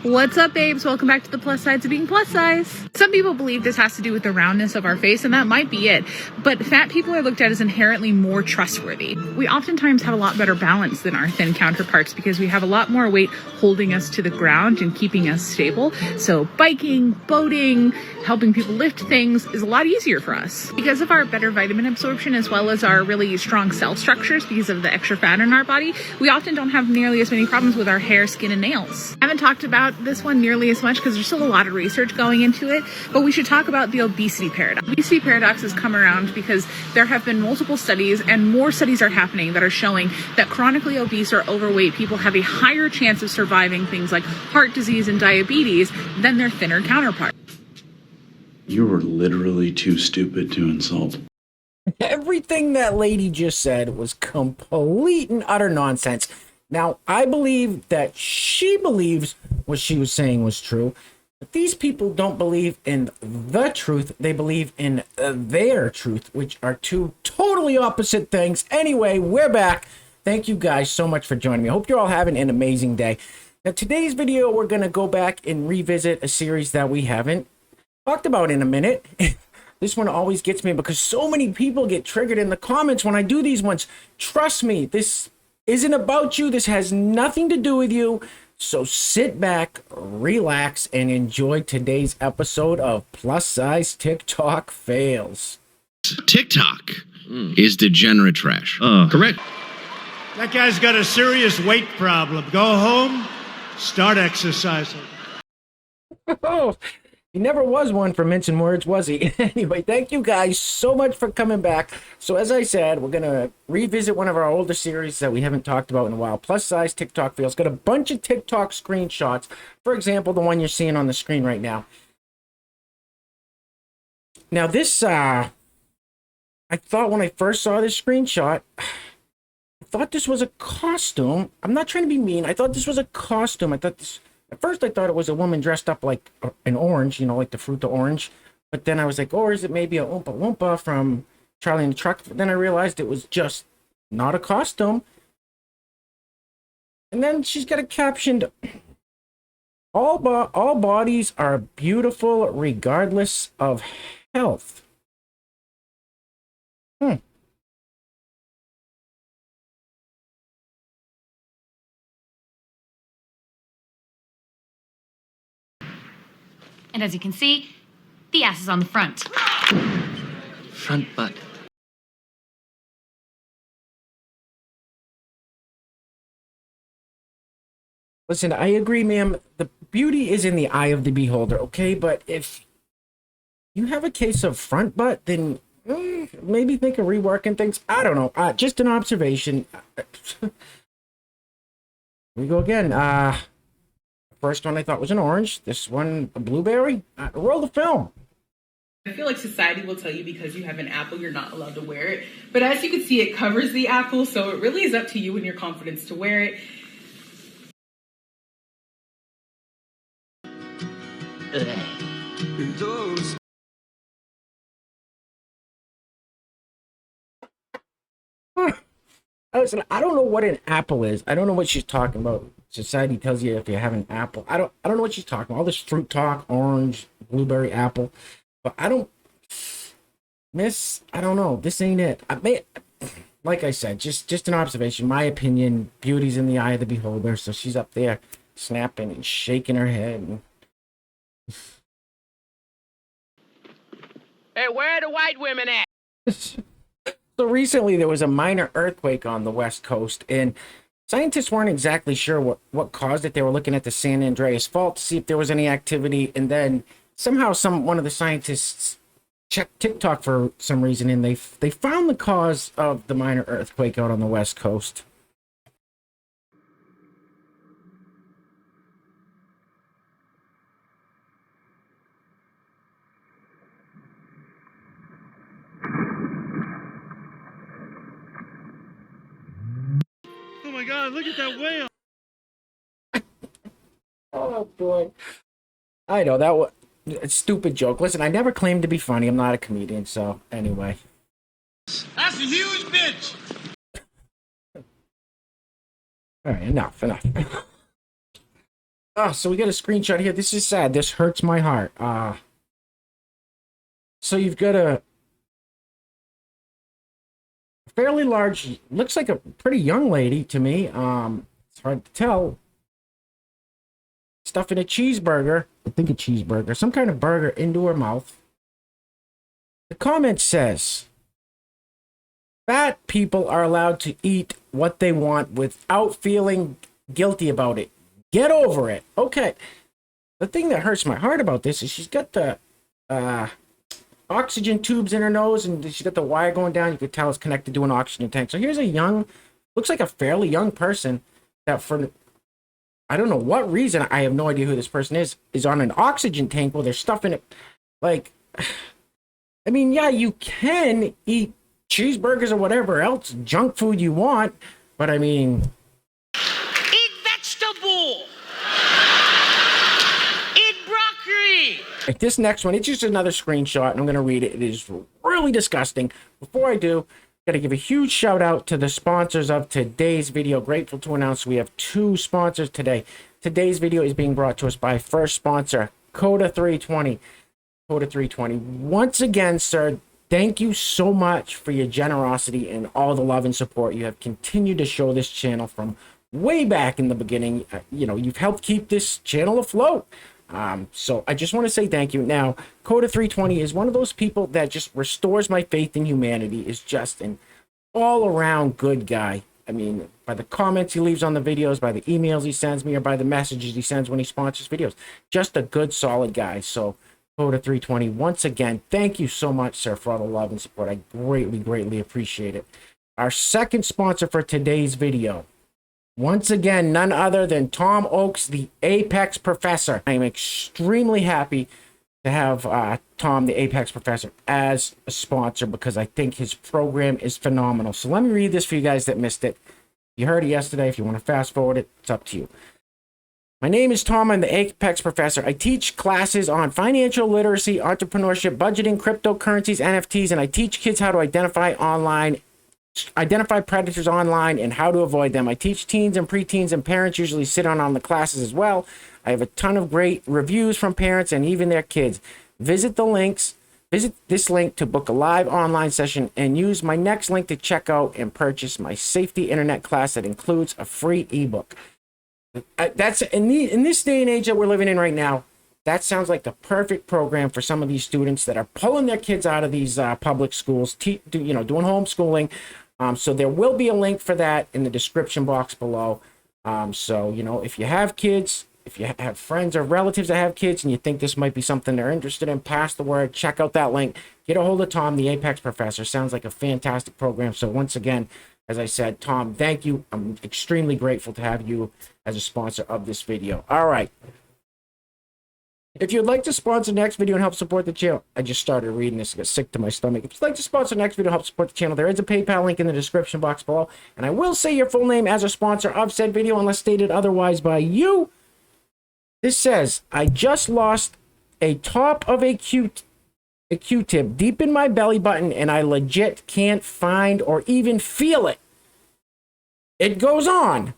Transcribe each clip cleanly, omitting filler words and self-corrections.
What's up, babes? Welcome back to the plus sides of being plus size. Some people believe this has to do with the roundness of our face, and that might be it. But fat people are looked at as inherently more trustworthy. We oftentimes have a lot better balance than our thin counterparts because we have a lot more weight holding us to the ground and keeping us stable. So biking, boating, helping people lift things is a lot easier for us. Because of our better vitamin absorption as well as our really strong cell structures because of the extra fat in our body, we often don't have nearly as many problems with our hair, skin, and nails. I haven't talked about this one nearly as much because there's still a lot of research going into it, but we should talk about the obesity paradox. Obesity paradox has come around because there have been multiple studies, and more studies are happening that are showing that chronically obese or overweight people have a higher chance of surviving things like heart disease and diabetes than their thinner counterparts. You were literally too stupid to insult. Everything that lady just said was complete and utter nonsense. Now, I believe that she believes what she was saying was true, but these people don't believe in the truth. They believe in their truth, which are two totally opposite things. Anyway, we're back. Thank you guys so much for joining me. I hope you're all having an amazing day. Now, today's video, we're going to go back and revisit a series that we haven't talked about in a minute. This one always gets me because so many people get triggered in the comments when I do these ones. Trust me, this isn't about you. This has nothing to do with you. So sit back, relax, and enjoy today's episode of Plus Size TikTok Fails. TikTok is degenerate trash. Correct. That guy's got a serious weight problem. Go home, start exercising. Oh, he never was one for mincing words, was he? Anyway, thank you guys so much for coming back. So as I said, we're going to revisit one of our older series that we haven't talked about in a while. Plus Size TikTok Fails. Got a bunch of TikTok screenshots. For example, the one you're seeing on the screen right now. Now this, I thought when I first saw this screenshot, I thought this was a costume. I'm not trying to be mean. I thought this was a costume. At first, I thought it was a woman dressed up like an orange, you know, like the fruit the orange. But then I was like, oh, is it maybe a Oompa Loompa from Charlie and the Truck? Then I realized it was just not a costume. And then she's got a captioned, all bodies are beautiful regardless of health. And as you can see, the ass is on the front. Front butt. Listen, I agree, ma'am. The beauty is in the eye of the beholder, okay? But if you have a case of front butt, then maybe think of reworking things. I don't know. Just an observation. Here we go again. First one I thought was an orange. This one, a blueberry. Roll the film. I feel like society will tell you because you have an apple, you're not allowed to wear it. But as you can see, it covers the apple, so it really is up to you and your confidence to wear it. Listen, I don't know what an apple is. I don't know what she's talking about. Society tells you if you have an apple. I don't know what she's talking about. All this fruit talk, orange, blueberry, apple. But I don't know. This ain't it. Like I said, just an observation. My opinion, beauty's in the eye of the beholder. So she's up there snapping and shaking her head. Hey, where are the white women at? So recently there was a minor earthquake on the West Coast, and scientists weren't exactly sure what caused it. They were looking at the San Andreas Fault to see if there was any activity, and then somehow one of the scientists checked TikTok for some reason, and they found the cause of the minor earthquake out on the West Coast. Oh my God, look at that whale. Oh boy. I know that was a stupid joke. Listen, I never claimed to be funny. I'm not a comedian, so anyway. That's a huge bitch. All right, enough. Oh, so we got a screenshot here. This is sad. This hurts my heart. So you've got a fairly large, looks like a pretty young lady to me. It's hard to tell. Stuffing a cheeseburger, I think a cheeseburger, some kind of burger into her mouth. The comment says, fat people are allowed to eat what they want without feeling guilty about it. Get over it. Okay. The thing that hurts my heart about this is she's got the oxygen tubes in her nose, and she's got the wire going down. You could tell it's connected to an oxygen tank. So here's a young, looks like a fairly young person that for, I don't know what reason, I have no idea who this person is on an oxygen tank while they're stuffing it. Like, I mean, yeah, you can eat cheeseburgers or whatever else junk food you want, but I mean, Eat vegetable. Eat broccoli. like this next one, it's just another screenshot, and I'm going to read it. It is really disgusting. Before I do, got to give a huge shout out to the sponsors of today's video. Grateful to announce we have 2 sponsors today. Today's video is being brought to us by first sponsor, Coda 320. Coda 320. Once again, sir, thank you so much for your generosity and all the love and support you have continued to show this channel from way back in the beginning. You know, you've helped keep this channel afloat. So I just want to say thank you. Now, Coda 320 is one of those people that just restores my faith in humanity, is just an all-around good guy. I mean, by the comments he leaves on the videos, by the emails he sends me, or by the messages he sends when he sponsors videos. Just a good, solid guy. So, Coda 320, once again, thank you so much, sir, for all the love and support. I greatly, greatly appreciate it. Our second sponsor for today's video, once again, none other than Tom Oakes, the Apex Professor. I am extremely happy to have Tom, the Apex Professor, as a sponsor because I think his program is phenomenal. So let me read this for you guys that missed it. You heard it yesterday. If you want to fast forward it, it's up to you. My name is Tom. I'm the Apex Professor. I teach classes on financial literacy, entrepreneurship, budgeting, cryptocurrencies, NFTs, and I teach kids how to identify predators online and how to avoid them. I teach teens and preteens, and parents usually sit on the classes as well. I have a ton of great reviews from parents and even their kids. Visit this link to book a live online session and use my next link to check out and purchase my safety internet class that includes a free ebook. That's in this day and age that we're living in right now. That sounds like the perfect program for some of these students that are pulling their kids out of these public schools, doing homeschooling. So there will be a link for that in the description box below. So, you know, if you have kids, if you have friends or relatives that have kids and you think this might be something they're interested in, pass the word, check out that link, get a hold of Tom, the Apex Professor. Sounds like a fantastic program. So once again, as I said, Tom, thank you. I'm extremely grateful to have you as a sponsor of this video. All right. If you'd like to sponsor the next video and help support the channel, I just started reading this, I got sick to my stomach. If you'd like to sponsor the next video and help support the channel, there is a PayPal link in the description box below. And I will say your full name as a sponsor of said video unless stated otherwise by you. This says, I just lost a top of a Q-tip deep in my belly button and I legit can't find or even feel it. It goes on.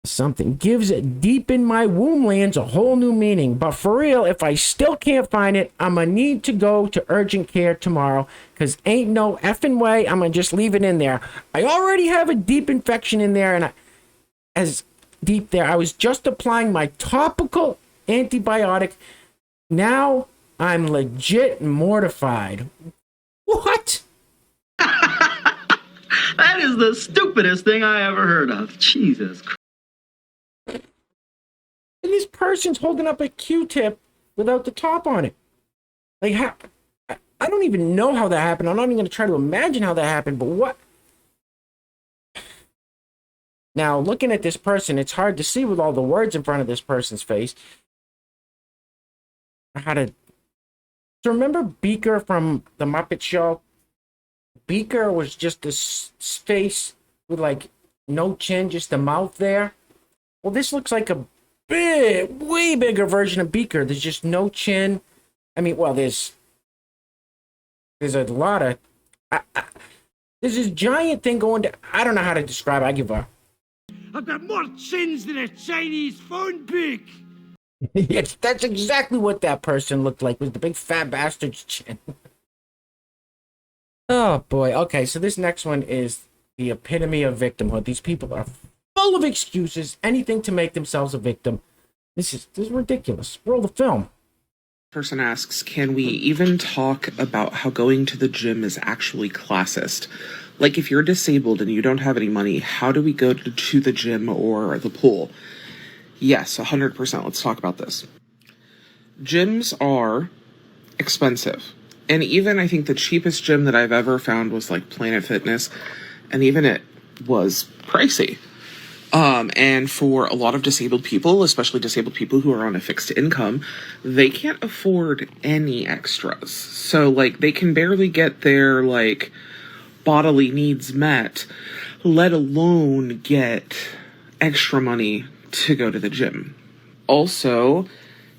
Something gives it deep in my womb lands a whole new meaning. But for real, if I still can't find it, I'm gonna need to go to urgent care tomorrow because ain't no effing way I'm gonna just leave it in there. I already have a deep infection in there, and I was just applying my topical antibiotic. Now I'm legit mortified. What? That is the stupidest thing I ever heard of. Jesus Christ. And this person's holding up a Q-tip without the top on it. Like, how? I don't even know how that happened. I'm not even going to try to imagine how that happened, but what? Now, looking at this person, it's hard to see with all the words in front of this person's face. So remember Beaker from The Muppet Show? Beaker was just this face with, like, no chin, just the mouth there. Well, this looks like a way bigger version of Beaker. There's just no chin. I mean, well, there's a lot of... there's this giant thing going to... I don't know how to describe it. I give up. I've got more chins than a Chinese phone book. Yes, that's exactly what that person looked like, with the big fat bastard's chin. Oh boy. Okay, so this next one is the epitome of victimhood. These people are full of excuses, anything to make themselves a victim. This is ridiculous. Roll the film. Person asks, can we even talk about how going to the gym is actually classist? Like, if you're disabled and you don't have any money, how do we go to the gym or the pool? Yes, 100%. Let's talk about this. Gyms are expensive. And even I think the cheapest gym that I've ever found was like Planet Fitness. And even it was pricey. And for a lot of disabled people, especially disabled people who are on a fixed income, they can't afford any extras. So, like, they can barely get their, like, bodily needs met, let alone get extra money to go to the gym. Also,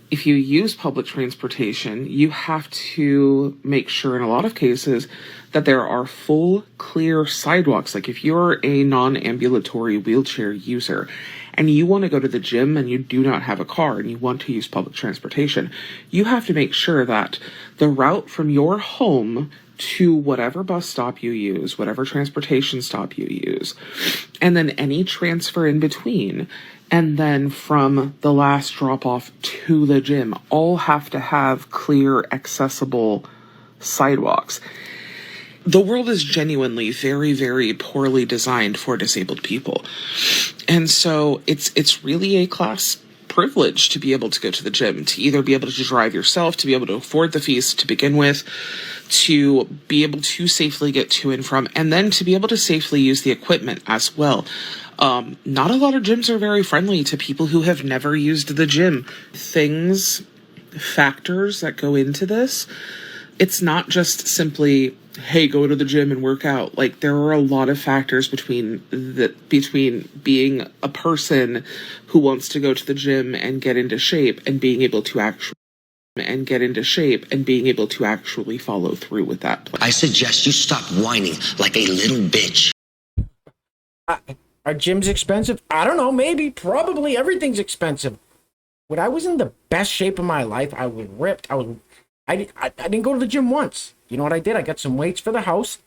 if you use public transportation, you have to make sure in a lot of cases that there are full, clear sidewalks. Like if you're a non-ambulatory wheelchair user and you want to go to the gym and you do not have a car and you want to use public transportation, you have to make sure that the route from your home to whatever bus stop you use, whatever transportation stop you use, and then any transfer in between, and then from the last drop-off to the gym, all have to have clear, accessible sidewalks. The world is genuinely very, very poorly designed for disabled people. And so it's really a class privilege to be able to go to the gym, to either be able to drive yourself, to be able to afford the fees to begin with, to be able to safely get to and from, and then to be able to safely use the equipment as well. Not a lot of gyms are very friendly to people who have never used the gym. Factors that go into this, it's not just simply, hey, go to the gym and work out. Like, there are a lot of factors between being a person who wants to go to the gym and get into shape and being able to actually follow through with that plan. I suggest you stop whining like a little bitch. Are gyms expensive? I don't know. Maybe. Probably. Everything's expensive. When I was in the best shape of my life, I was ripped. I didn't go to the gym once. You know what I did? I got some weights for the house.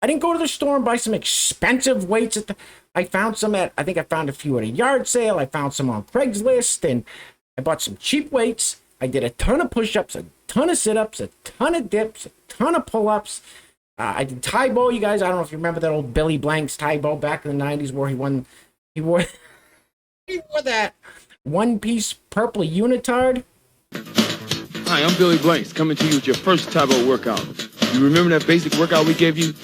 I didn't go to the store and buy some expensive weights. I found some I think I found a few at a yard sale. I found some on Craigslist, and I bought some cheap weights. I did a ton of push-ups, a ton of sit-ups, a ton of dips, a ton of pull-ups. I did Tae Bo, you guys. I don't know if you remember that old Billy Blanks Tae Bo back in the 90s where he wore that one-piece purple unitard. Hi, I'm Billy Blanks, coming to you with your first Tae Bo workout. You remember that basic workout we gave you?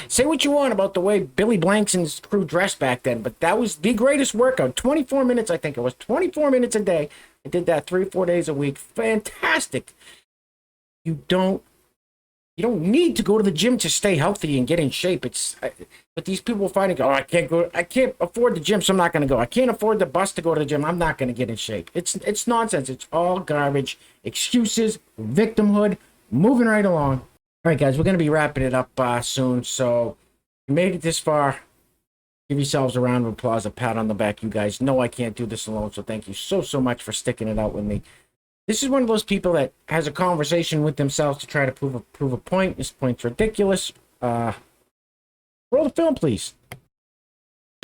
Say what you want about the way Billy Blanks and his crew dressed back then, but that was the greatest workout. 24 minutes, I think it was. 24 minutes a day. I did that 3 or 4 days a week. Fantastic. You don't need to go to the gym to stay healthy and get in shape. But these people find I can't afford the gym, so I'm not going to go. I can't afford the bus to go to the gym. I'm not going to get in shape. It's nonsense. It's all garbage. Excuses, victimhood, moving right along. All right, guys, we're going to be wrapping it up soon. So you made it this far. Give yourselves a round of applause, a pat on the back. You guys know I can't do this alone, so thank you so much for sticking it out with me. This is one of those people that has a conversation with themselves to try to prove a point. This point's ridiculous. Roll the film, please.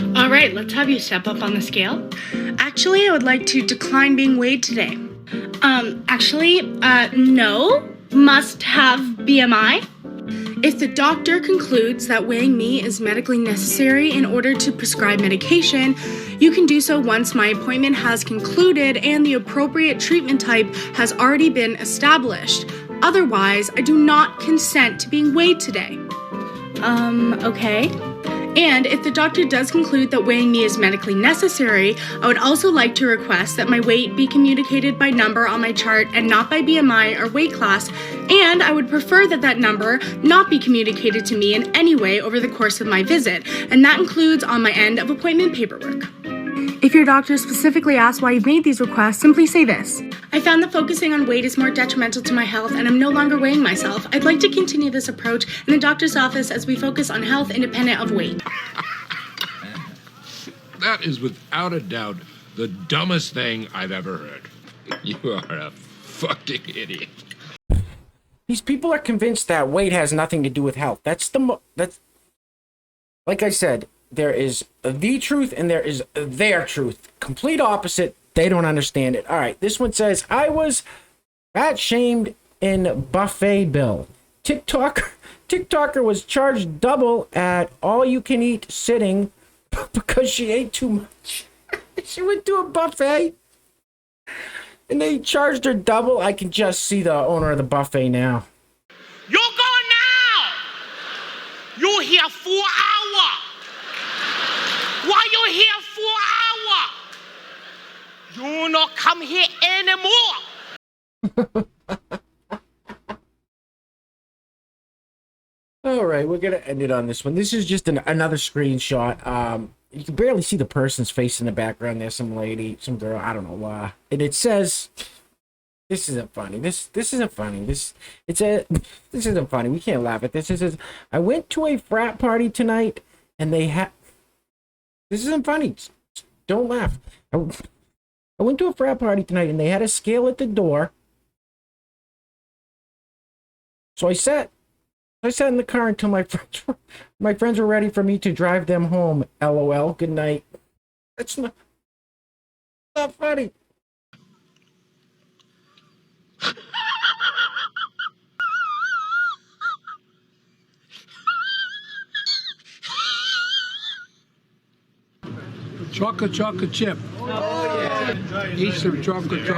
All right, let's have you step up on the scale. Actually, I would like to decline being weighed today. No. Must have BMI. If the doctor concludes that weighing me is medically necessary in order to prescribe medication, you can do so once my appointment has concluded and the appropriate treatment type has already been established. Otherwise, I do not consent to being weighed today. Okay. And if the doctor does conclude that weighing me is medically necessary, I would also like to request that my weight be communicated by number on my chart and not by BMI or weight class, and I would prefer that number not be communicated to me in any way over the course of my visit, and that includes on my end of appointment paperwork. If your doctor specifically asks why you've made these requests, simply say this. I found that focusing on weight is more detrimental to my health and I'm no longer weighing myself. I'd like to continue this approach in the doctor's office as we focus on health independent of weight. That is without a doubt the dumbest thing I've ever heard. You are a fucking idiot. These people are convinced that weight has nothing to do with health. That's like I said, there is the truth and there is their truth. Complete opposite. They don't understand it. All right, this one says, I was fat shamed in buffet bill. TikToker was charged double at all you can eat sitting because she ate too much. She went to a buffet and they charged her double. I can just see the owner of the buffet now. You go now. You here 4 hours. Why you here 4 hours? You not come here anymore. All right, we're gonna end it on this one. This is just another screenshot. You can barely see the person's face in the background. There's some lady, some girl, I don't know why. And it says, "This isn't funny. This isn't funny. This isn't funny. We can't laugh at this." It says, "I went to a frat party tonight, and they had." This isn't funny. Don't laugh. I went to a frat party tonight, and they had a scale at the door. So I sat in the car until my friends were ready for me to drive them home. LOL. Good night. That's not funny. Chocolate chip. Oh, yeah. Eat some chocolate chip.